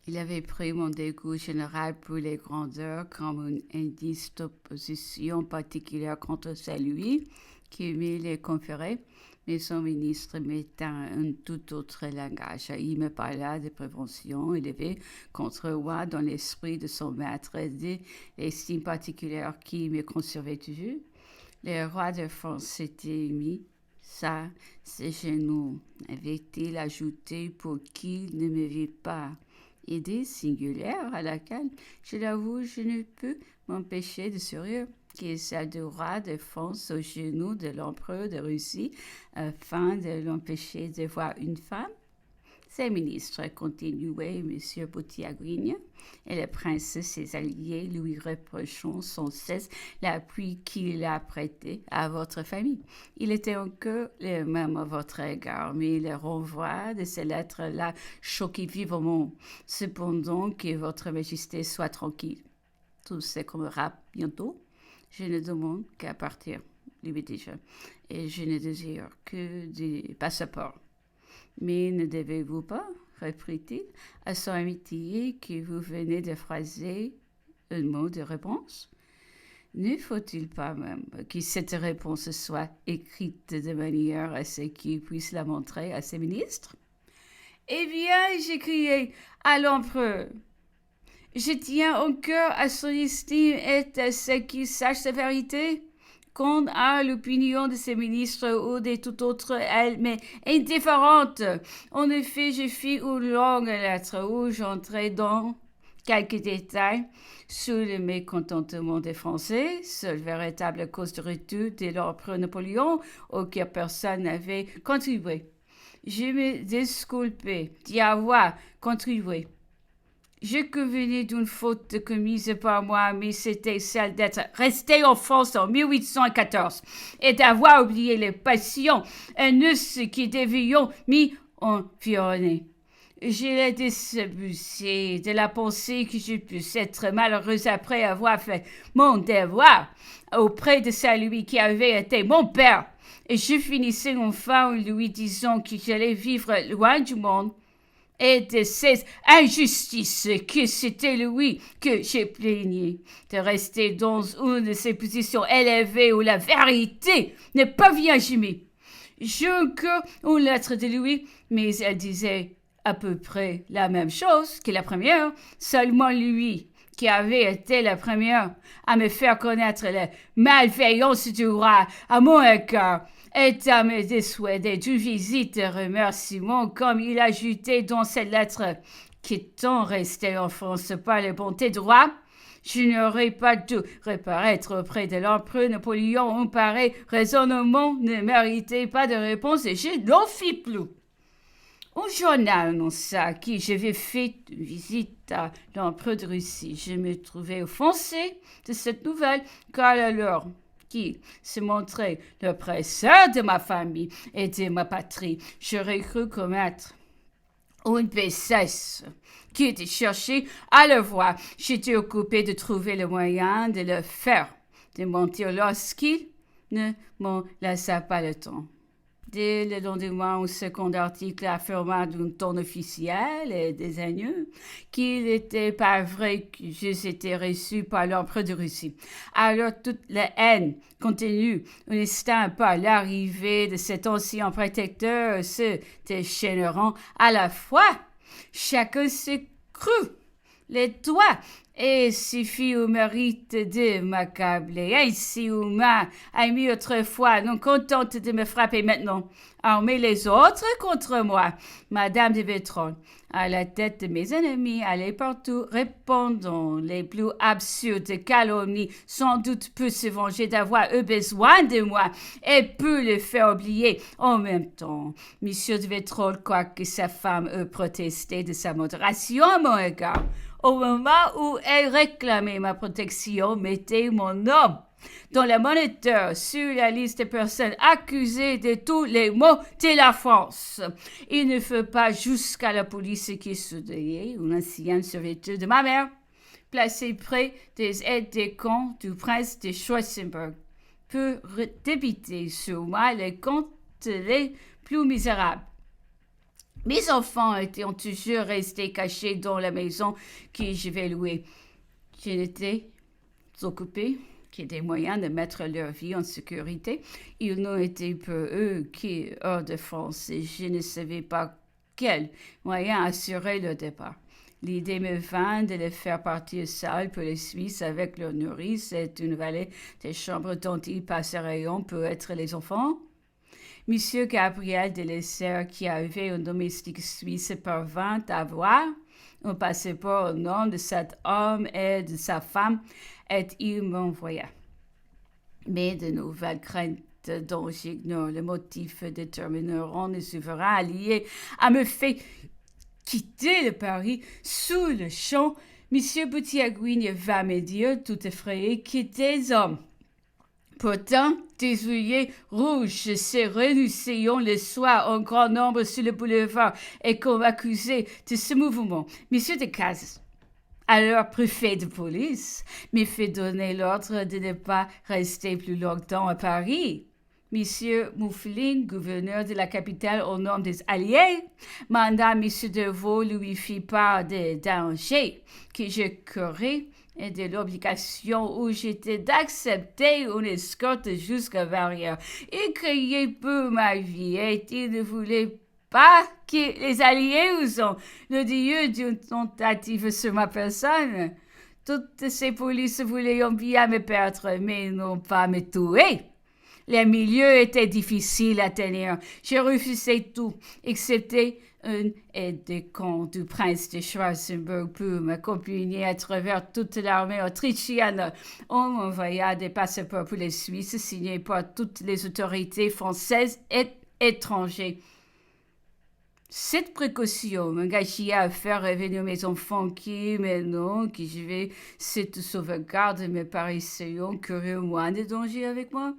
Il avait pris mon dégoût général pour les grandeurs comme un indice d'opposition particulière contre celui qui me les conférait, mais son ministre mettait un tout autre langage. Il me parla de prévention élevée contre moi dans l'esprit de son maître et de l'estime particulière qui me conservait toujours. Le roi de France s'était mis ça, ses genoux, avait-il ajouté pour qu'il ne me vît pas. Idée singulière à laquelle, je l'avoue, je ne peux m'empêcher de sourire, qui est celle du roi de France aux genoux de l'empereur de Russie afin de l'empêcher de voir une femme. Ses ministres continuaient, M. Boutiagouigne, et le prince, ses alliés, lui reprochant sans cesse l'appui qu'il a prêté à votre famille. Il était encore le même à votre égard, mais le renvoi de ces lettres-là choquait vivement. Cependant, que votre majesté soit tranquille. Tout se commera bientôt. Je ne demande qu'à partir, lui dis-je, et je ne désire que des passeports. Mais ne devez-vous pas, reprit-il, à son amitié que vous venez de phraser un mot de réponse? Ne faut-il pas même que cette réponse soit écrite de manière à ce qu'il puisse la montrer à ses ministres? Eh bien, j'écriai à l'empereur. Je tiens encore à son estime et à ce qu'il sache la vérité. Quant à l'opinion de ses ministres ou de toute autre, elle m'est indifférente. En effet, je fis une longue lettre où j'entrai dans quelques détails sur le mécontentement des Français, seule véritable cause de retour de l'empereur Napoléon, auquel personne n'avait contribué. Je me disculpai d'y avoir contribué. Je convenais d'une faute commise par moi, mais c'était celle d'être resté en France en 1814 et d'avoir oublié les passions haineuses qui devions m'y environner. Je l'ai désabusé de la pensée que je puisse être malheureuse après avoir fait mon devoir auprès de celui qui avait été mon père. Et je finissais enfin en lui disant que j'allais vivre loin du monde et de ces injustices que c'était lui que j'ai plaigné, de rester dans une de ces positions élevées où la vérité ne parvient jamais. J'ai encore une lettre de lui, mais elle disait à peu près la même chose que la première, seulement lui qui avait été la première à me faire connaître la malveillance du roi à mon égard et à me dissuader d'une visite de remerciement, comme il ajoutait dans cette lettre, qu'étant resté en France par la bonté du roi, je n'aurais pas dû reparaître auprès de l'empereur Napoléon. Un pareil raisonnement ne méritait pas de réponse et je n'en fis plus. Un journal annonça que j'avais fait une visite à l'empereur de Russie. Je me trouvais offensé de cette nouvelle, car alors qui se montrait l'oppresseur de ma famille et de ma patrie, j'aurais cru commettre une bassesse qui de chercher à le voir. J'étais occupé de trouver le moyen de le faire, de mentir lorsqu'il ne m'en laissa pas le temps. Dès le lendemain, un second article affirma d'un ton officiel et dédaigneux qu'il n'était pas vrai que j'eusse été reçu par l'empereur de Russie. Alors toute la haine contenue un instant par l'arrivée de cet ancien protecteur se déchaîneront à la fois. Chacun se crut les doigts et suffit au mérite de m'accabler. Ainsi, on m'a ami autrefois, non contente de me frapper maintenant, armer les autres contre moi. Madame de Vétron, à la tête de mes ennemis, allait partout, répandant les plus absurdes calomnies, sans doute peut se venger d'avoir eu besoin de moi et peut le faire oublier en même temps. Monsieur de Vétron, quoique sa femme eût protesté de sa modération à mon égard, au moment où elle réclamait ma protection, mettait mon nom dans le moniteur sur la liste des personnes accusées de tous les maux de la France. Il ne fut pas jusqu'à la police qui surveillait un ancien serviteur de ma mère, placé près des aides des camps du prince de Schwarzenberg, pour débiter sur moi les comptes les plus misérables. Mes enfants étaient toujours restés cachés dans la maison que je vais louer. Je n'étais occupée qui des moyens de mettre leur vie en sécurité. Ils n'ont été pour eux qui hors de France et je ne savais pas quel moyen assurer le départ. L'idée me vint de les faire partir seuls pour les Suisses avec leur nourrice et une vallée des chambres dont ils passeront pour être les enfants. Monsieur Gabriel Delessert, qui avait un domestique suisse, parvint à avoir un passeport au nom de cet homme et de sa femme, et il m'envoya. Mais de nouvelles craintes dont j'ignore le motif détermineront le souverain allié à me faire quitter le Paris sous le champ. Monsieur Boutiagouigne va me dire, tout effrayé, quittez hommes. Pourtant, des œillets rouges se réunissaient le soir en grand nombre sur le boulevard et qu'on m'accusait de ce mouvement. Monsieur Decazes, alors préfet de police, me fait donner l'ordre de ne pas rester plus longtemps à Paris. Monsieur Mouffelin, gouverneur de la capitale au nom des Alliés, manda Monsieur Deveau lui fit part des dangers que je courais et de l'obligation où j'étais d'accepter une escorte jusqu'à Verrières. Il criait pour ma vie et il ne voulait pas que les Alliés usent le dieu d'une tentative sur ma personne. Toutes ces polices voulaient bien me perdre, mais non pas me tuer. Les milieux étaient difficiles à tenir. Je refusais tout, excepté un aide-de-camp du prince de Schwarzenberg pour m'accompagner à travers toute l'armée autrichienne. On m'envoya des passeports pour les Suisses signés par toutes les autorités françaises et étrangères. Cette précaution m'engageait à faire revenir mes enfants qui, maintenant que je vais cette sauvegarde, me paraissaient courir moins de danger avec moi.